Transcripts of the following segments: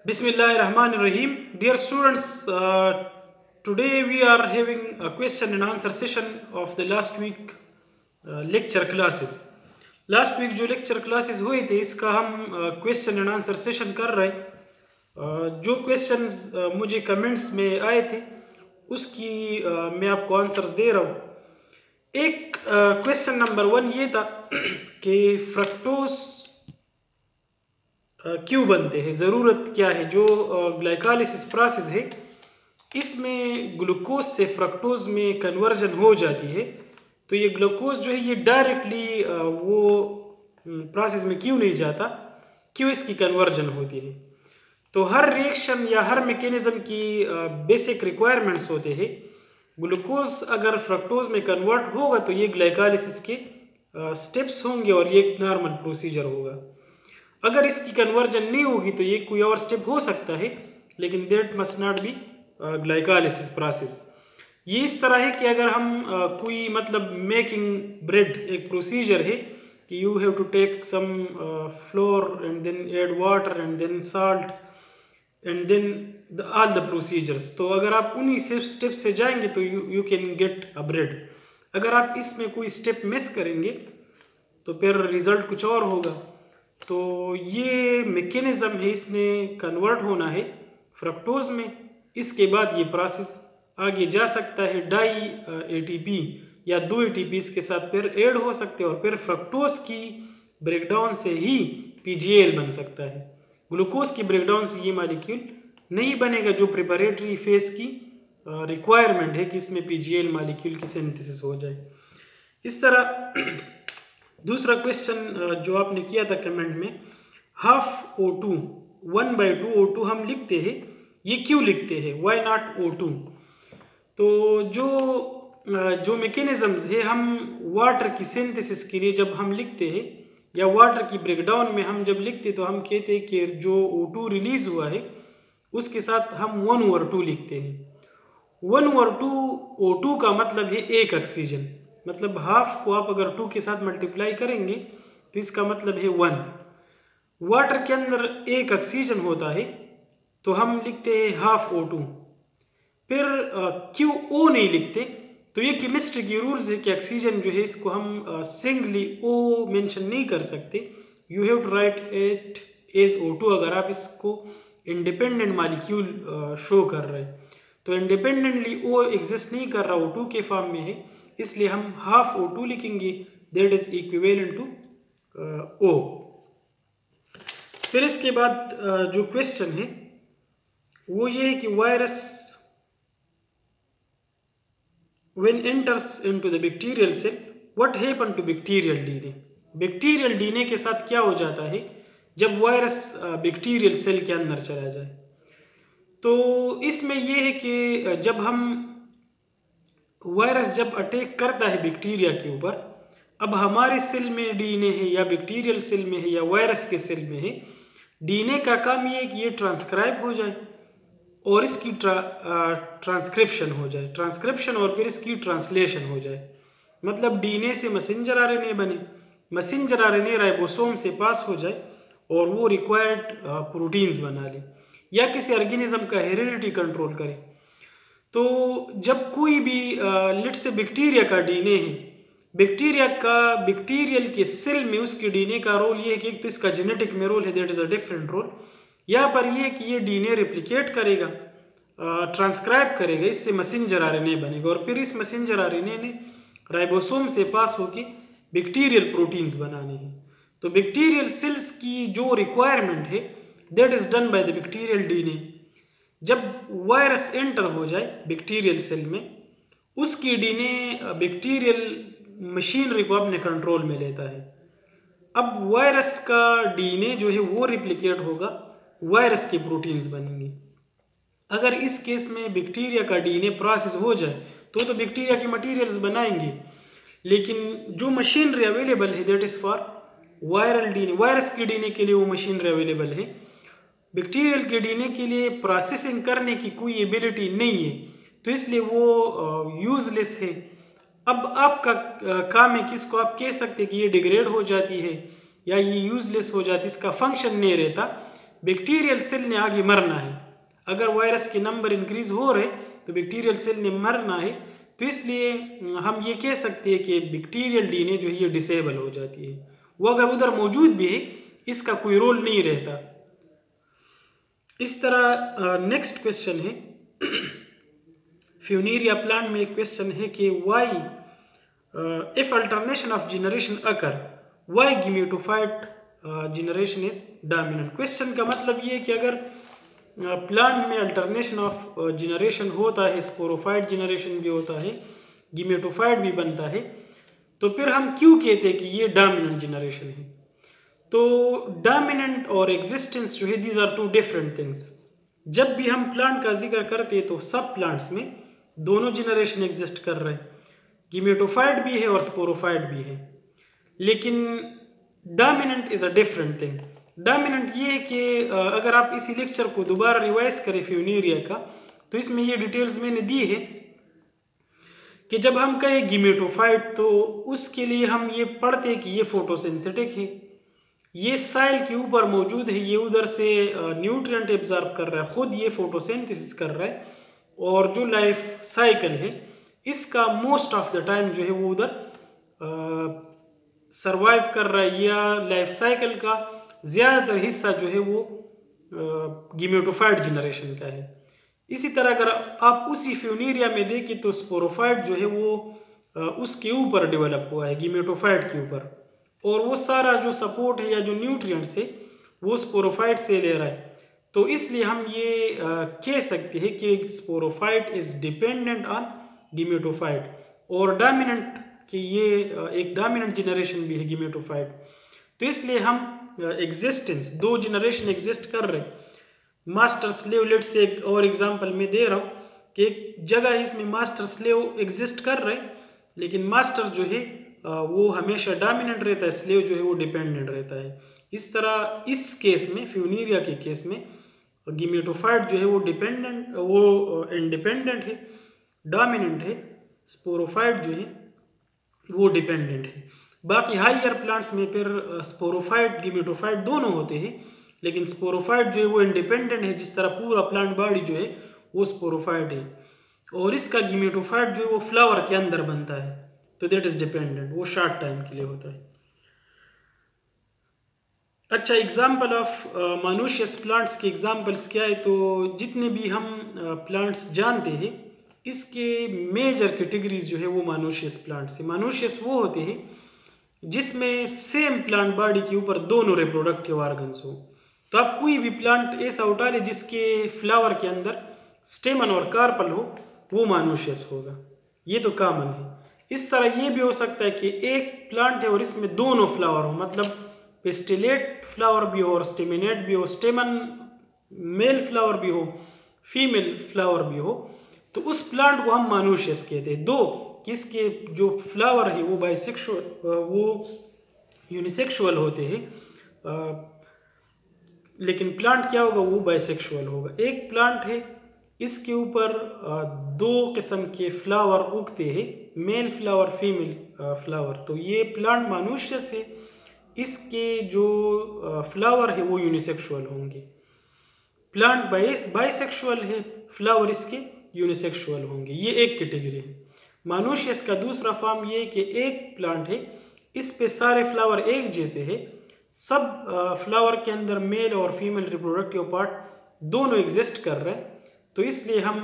Bismillahirrahmanirrahim. Dear students, today we are having a question and answer session of the last week lecture classes. Last week जो lecture classes हुए थे इसका हम question and answer session कर रहे हैं। जो क्वेश्चंस मुझे कमेंट्स में आए थे उसकी मैं आपको आंसर्स दे रहा हूँ। एक क्वेश्चन नंबर 1 ये था कि फ्रक्टोज क्यों बनते हैं, ज़रूरत क्या है। जो ग्लाइकोलाइसिस प्रोसेस है इसमें ग्लूकोज से फ्रक्टोज में कन्वर्जन हो जाती है, तो ये ग्लूकोज जो है ये डायरेक्टली वो प्रोसेस में क्यों नहीं जाता, क्यों इसकी कन्वर्जन होती है। तो हर रिएक्शन या हर मैकेनिज्म की बेसिक रिक्वायरमेंट्स होते हैं। ग्लूकोज अगर फ्रक्टोज में कन्वर्ट होगा तो ये ग्लाइकोलाइसिस के स्टेप्स होंगे और ये एक नॉर्मल प्रोसीजर होगा। अगर इसकी कन्वर्जन नहीं होगी तो ये कोई और स्टेप हो सकता है, लेकिन that must not be glycolysis process. ये इस तरह है कि अगर हम कोई मतलब मेकिंग ब्रेड एक प्रोसीजर है कि you have to take some flour and then add water and then salt and then all the procedures. तो अगर आप उन्हीं स्टेप से जाएंगे तो you can get a bread. अगर आप इसमें कोई स्टेप मिस करेंगे तो फिर रिजल्ट कुछ और होगा। तो ये मैकेनिज्म है, इसने कन्वर्ट होना है फ्रक्टोज में, इसके बाद ये प्रोसेस आगे जा सकता है। डाई एटीपी या 2 एटीपी इसके साथ फिर ऐड हो सकते हैं और फिर फ्रक्टोज की ब्रेकडाउन से ही पीजीएल बन सकता है। ग्लूकोज की ब्रेकडाउन से ये मॉलिक्यूल नहीं बनेगा, जो प्रिपरेटरी फेज की रिक्वायरमेंट है कि इसमें पीजीएल मॉलिक्यूल की सिंथेसिस हो जाए। इस तरह दूसरा क्वेश्चन जो आपने किया था कमेंट में, हाफ O2 1/2 O2 हम लिखते हैं, ये क्यों लिखते हैं, वाई नॉट O2। तो जो मैकेनिज्म्स है हम वाटर की सिंथेसिस के लिए जब हम लिखते हैं या वाटर की ब्रेकडाउन में हम जब लिखते तो हम कहते हैं कि जो O2 रिलीज हुआ है उसके साथ हम 1/2 लिखते हैं। 1/2 O2 का मतलब है एक ऑक्सीजन, मतलब हाफ को आप अगर 2 के साथ मल्टीप्लाई करेंगे तो इसका मतलब है 1। वाटर के अंदर एक ऑक्सीजन होता है तो हम लिखते हैं हाफ O2। फिर क्यों O नहीं लिखते, तो ये केमिस्ट्री की रूल्स है कि ऑक्सीजन जो है इसको हम सिंगली O मेंशन नहीं कर सकते, you have to write it as O2 अगर आप इसको इंडिपेंडेंट मॉलिक्यूल शो कर रहे हैं। तो इंडिपेंडेंटली O एग्जिस्ट नहीं कर रहा, O2 के फॉर्म में है, इसलिए हम हाफ O2 लिखेंगे, that is equivalent to O। फिर इसके बाद जो क्वेश्चन है वो ये है कि virus when enters into the bacterial cell what happen to bacterial DNA। Bacterial DNA के साथ क्या हो जाता है जब वायरस बैक्टीरियल सेल के अंदर चला जाए। तो इसमें यह है कि जब हम वायरस जब अटैक करता है बैक्टीरिया के ऊपर, अब हमारे सेल में डीएनए है या बैक्टीरियल सेल में है या वायरस के सेल में है, डीएनए का काम ये है कि ये ट्रांसक्राइब हो जाए और इसकी ट्रांसक्रिप्शन हो जाए, ट्रांसक्रिप्शन और फिर इसकी ट्रांसलेशन हो जाए। मतलब डीएनए से मैसेंजर आरएनए बने, मैसेंजर आरएनए राइबोसोम से पास हो जाए और वो रिक्वायर्ड प्रोटीन्स बना ले या किसी ऑर्गेनिज्म का हेरिडिटी कंट्रोल करे। तो जब कोई भी लेट से बैक्टीरिया का डीएनए है, बैक्टीरिया का बैक्टीरियल के सेल में उसके डीएनए का रोल ये है कि एक तो इसका जेनेटिक में रोल है, that is a different role. यहाँ पर ये कि ये डीएनए रेप्लिकेट करेगा, ट्रांसक्राइब करेगा, इससे मैसेंजर आरएनए बनेगा और फिर इस मैसेंजर आरएनए ने राइबोसोम से पास होके बैक्टीरियल प्रोटीन्स बनाने हैं। तो बैक्टीरियल सेल्स की जो रिक्वायरमेंट है that is done by the bacterial DNA. जब वायरस एंटर हो जाए बैक्टीरियल सेल में, उसकी डीएनए बैक्टीरियल मशीनरी को अपने कंट्रोल में लेता है। अब वायरस का डीएनए जो है वो रिप्लिकेट होगा, वायरस के प्रोटीन्स बनेंगे। अगर इस केस में बैक्टीरिया का डीएनए प्रोसेस हो जाए तो बैक्टीरिया के मटेरियल्स बनाएंगे, लेकिन जो मशीनरी अवेलेबल है that is for viral DNA. Virus के डीएनए के लिए वो मशीनरी अवेलेबल है, बैक्टीरियल के डीएनए के लिए प्रोसेसिंग करने की कोई एबिलिटी नहीं है, तो इसलिए वो यूजलेस है। अब आपका काम है किसको आप कह सकते हैं कि ये डिग्रेड हो जाती है या ये यूजलेस हो जाती है, इसका फंक्शन नहीं रहता, बैक्टीरियल सेल ने आगे मरना है। अगर वायरस के नंबर इंक्रीज हो रहे तो बैक्टीरियल सेल ने मरना है, तो इसलिए हम ये कह सकते हैं कि बैक्टीरियल डीएनए जो है ये डिसेबल हो जाती है। वो अगर उधर मौजूद भी है इसका कोई रोल नहीं रहता। इस तरह नेक्स्ट क्वेश्चन है फ्यूनेरिया प्लांट में एक क्वेश्चन है कि why if alternation of generation occur why gametophyte generation is dominant. Question का मतलब ये है कि अगर प्लांट में अल्टरनेशन ऑफ जनरेशन होता है, स्पोरोफाइट जनरेशन भी होता है, गैमेटोफाइट भी बनता है, तो फिर हम क्यों कहते हैं कि ये डोमिनेंट जनरेशन है। तो डोमिनेंट और एग्जिस्टेंस जो है these are two different things. जब भी हम प्लांट का जिक्र करते हैं तो सब प्लांट्स में दोनों जनरेशन एग्जिस्ट कर रहे हैं, गैमेटोफाइट भी है और स्पोरोफाइट भी है। लेकिन dominant is a different thing. Dominant ये है कि अगर आप इसी लेक्चर को दोबारा रिवाइज करें फ्यूनेरिया का, तो इसमें ये डिटेल्स मैंने दी है कि जब हम कहें गैमेटोफाइट तो उसके लिए हम ये पढ़ते हैं कि ये फोटोसिंथेटिक है, ये साइल के ऊपर मौजूद है, ये उधर से न्यूट्रिएंट एब्जॉर्ब कर रहा है, खुद ये फोटोसिंथेसिस कर रहा है, और जो लाइफ साइकिल है इसका मोस्ट ऑफ द टाइम जो है वो उधर सरवाइव कर रहा है, या लाइफ साइकिल का ज़्यादातर हिस्सा जो है वो गैमेटोफाइट जनरेशन का है। इसी तरह अगर आप उसी फ्यूनेरिया में देखें तो स्पोरोफाइट जो है वो उसके ऊपर डेवलप हुआ है, गैमेटोफाइट के ऊपर, और वो सारा जो सपोर्ट है या जो न्यूट्रिएंट्स है वो स्पोरोफाइट से ले रहा है। तो इसलिए हम ये कह सकते हैं कि sporophyte is dependent on gametophyte, और डोमिनेंट कि ये एक डोमिनेंट जनरेशन भी है गैमेटोफाइट। तो इसलिए हम एग्जिस्टेंस दो जनरेशन एग्जिस्ट कर रहे हैं। मास्टर स्लेव लेट से एक और एग्जांपल मैं दे रहा हूँ कि एक जगह इसमें मास्टर स्लेव एग्जिस्ट कर रहे हैं, लेकिन मास्टर जो है वो हमेशा डोमिनेंट रहता है, स्लेव जो है वो डिपेंडेंट रहता है। इस तरह इस केस में फ्यूनेरिया के केस में गैमेटोफाइट जो है वो डिपेंडेंट वो इंडिपेंडेंट है, डोमिनेंट है, स्पोरोफाइट जो है वो डिपेंडेंट है। बाकी हायर प्लांट्स में फिर स्पोरोफाइट गैमेटोफाइट दोनों होते हैं, लेकिन स्पोरोफाइट जो है वो इंडिपेंडेंट है, जिस तरह पूरा प्लांट बॉडी जो है वो स्पोरोफाइट है, और इसका गैमेटोफाइट जो है वो फ्लावर के अंदर बनता है, तो दैट इज डिपेंडेंट, वो शॉर्ट टाइम के लिए होता है। अच्छा, एग्जाम्पल ऑफ मोनोशियस प्लांट्स के एग्जाम्पल्स क्या है, तो जितने भी हम प्लांट्स जानते हैं इसके मेजर कैटेगरीज जो है वो मोनोशियस प्लांट्स है। मोनोशियस वो होते हैं जिसमें सेम प्लांट बॉडी के ऊपर दोनों रिप्रोडक्टिव ऑर्गन्स हो। तो आप कोई भी प्लांट ऐसा उठा ले जिसके फ्लावर के अंदर स्टेमन और कार्पल हो, वो मोनोशियस होगा, ये तो कॉमन है। इस तरह ये भी हो सकता है कि एक प्लांट है और इसमें दोनों फ्लावर हो, मतलब पिस्टिलेट फ्लावर भी हो और स्टेमिनेट भी हो, स्टेमन मेल फ्लावर भी हो, फीमेल फ्लावर भी हो, तो उस प्लांट को हम मोनोशियस कहते हैं। दो किसके जो फ्लावर है वो बाइसेक्सुअल वो यूनिसेक्सुअल होते हैं, लेकिन प्लांट क्या होगा, वो बाइसेक्सुअल होगा। एक प्लांट है इसके ऊपर दो किस्म के फ्लावर उगते हैं, मेल फ्लावर फीमेल फ्लावर, तो ये प्लांट मोनोशियस है। इसके जो फ्लावर है वो यूनिसेक्सुअल होंगे। प्लांट बाइसेक्सुअल है, फ्लावर इसके यूनिसेक्सुअल होंगे, ये एक कैटेगरी है। मोनोशियस का दूसरा फॉर्म ये है कि एक प्लांट है, इस पे सारे फ्लावर एक जैसे है, सब फ्लावर के अंदर मेल और फीमेल रिप्रोडक्टिव पार्ट दोनों एग्जिस्ट कर रहे हैं, तो इसलिए हम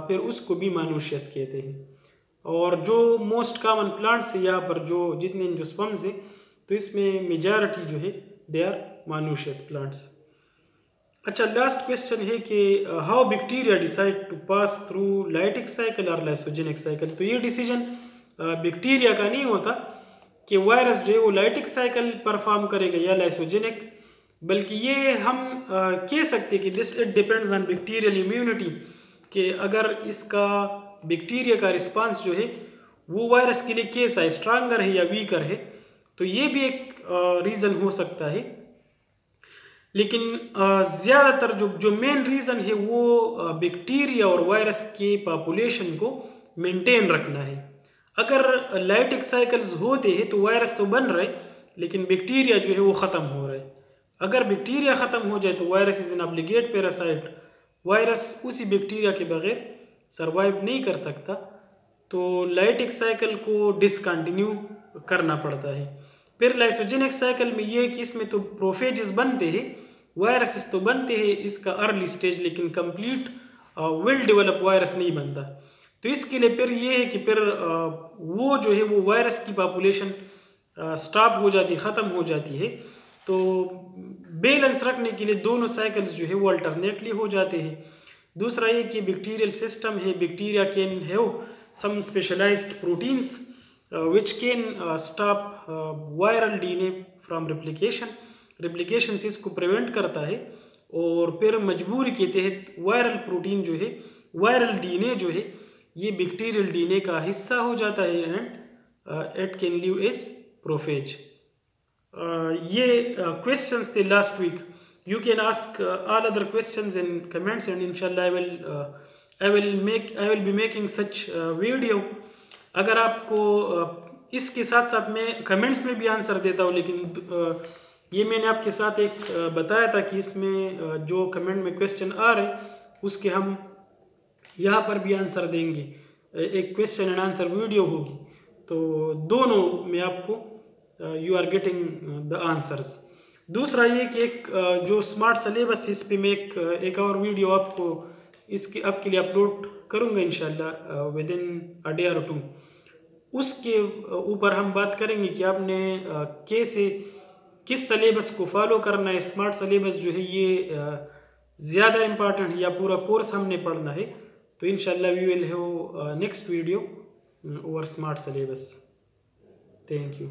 फिर उसको भी मोनोशियस कहते हैं। और जो मोस्ट कॉमन प्लांट्स है यहाँ पर जो जितने एंजियोस्पर्म्स है, तो इसमें मेजॉरिटी जो है दे आर मोनोशियस प्लांट्स। अच्छा, लास्ट क्वेश्चन है कि how bacteria decide to pass through lytic cycle और लाइसोजेनिक साइकिल। तो ये डिसीजन बैक्टीरिया का नहीं होता कि वायरस जो है वो लाइटिक साइकिल परफॉर्म करेगा या लाइसोजेनिक, बल्कि ये हम कह सकते हैं कि this it depends on bacterial immunity, कि अगर इसका बैक्टीरिया का रिस्पांस जो है वो वायरस के लिए कैसा है, स्ट्रांगर है या वीकर है, तो ये भी एक रीज़न हो सकता है। लेकिन ज़्यादातर जो मेन रीज़न है वो बैक्टीरिया और वायरस के पॉपुलेशन को मेंटेन रखना है। अगर लाइटिक साइकिल्स होते हैं तो वायरस तो बन रहे, लेकिन बैक्टीरिया जो है वो ख़त्म हो रहा है। अगर बैक्टीरिया ख़त्म हो जाए तो virus is an obligate parasite, virus उसी बैक्टीरिया के बगैर सरवाइव नहीं कर सकता, तो लाइटिक साइकिल को डिसकंटिन्यू करना पड़ता है। फिर लाइसोजेनिक साइकिल में ये है कि इसमें तो प्रोफेजेस बनते हैं, वायरसेस तो बनते हैं इसका अर्ली स्टेज, लेकिन कंप्लीट वेल डेवलप वायरस नहीं बनता। तो इसके लिए फिर ये है कि फिर वो जो है वो वायरस की पॉपुलेशन स्टॉप हो जाती है, ख़त्म हो जाती है। तो बैलेंस रखने के लिए दोनों साइकिल्स जो है वो अल्टरनेटली हो जाते हैं। दूसरा ये कि बैक्टीरियल सिस्टम है, bacteria can have some specialised proteins which can stop viral DNA from replication, replication से इसको प्रिवेंट करता है। और फिर मजबूरी के तहत वायरल प्रोटीन जो है, वायरल DNA जो है ये बैक्टीरियल DNA का हिस्सा हो जाता है and it can live as prophage. ये क्वेश्चंस थे last week. You can ask all other questions in comments and इंशाल्लाह I will be making such video. अगर आपको इसके साथ साथ मैं कमेंट्स में भी आंसर देता हूँ, लेकिन ये मैंने आपके साथ एक बताया था कि इसमें जो कमेंट में क्वेश्चन आ रहे उसके हम यहाँ पर भी आंसर देंगे, एक क्वेश्चन एंड आंसर वीडियो होगी, तो दोनों में आपको you are getting the answers. दूसरा ये कि एक जो स्मार्ट सिलेबस इस पर मैं एक और वीडियो आपको इसके आपके लिए अपलोड करूँगा इंशाल्लाह विद इन अ डे और टू। उसके ऊपर हम बात करेंगे कि आपने कैसे किस सिलेबस को फॉलो करना है। स्मार्ट सिलेबस जो है ये ज़्यादा इम्पॉर्टेंट है या पूरा कोर्स हमने पढ़ना है, तो इंशाल्लाह we will have next video over smart syllabus. Thank you.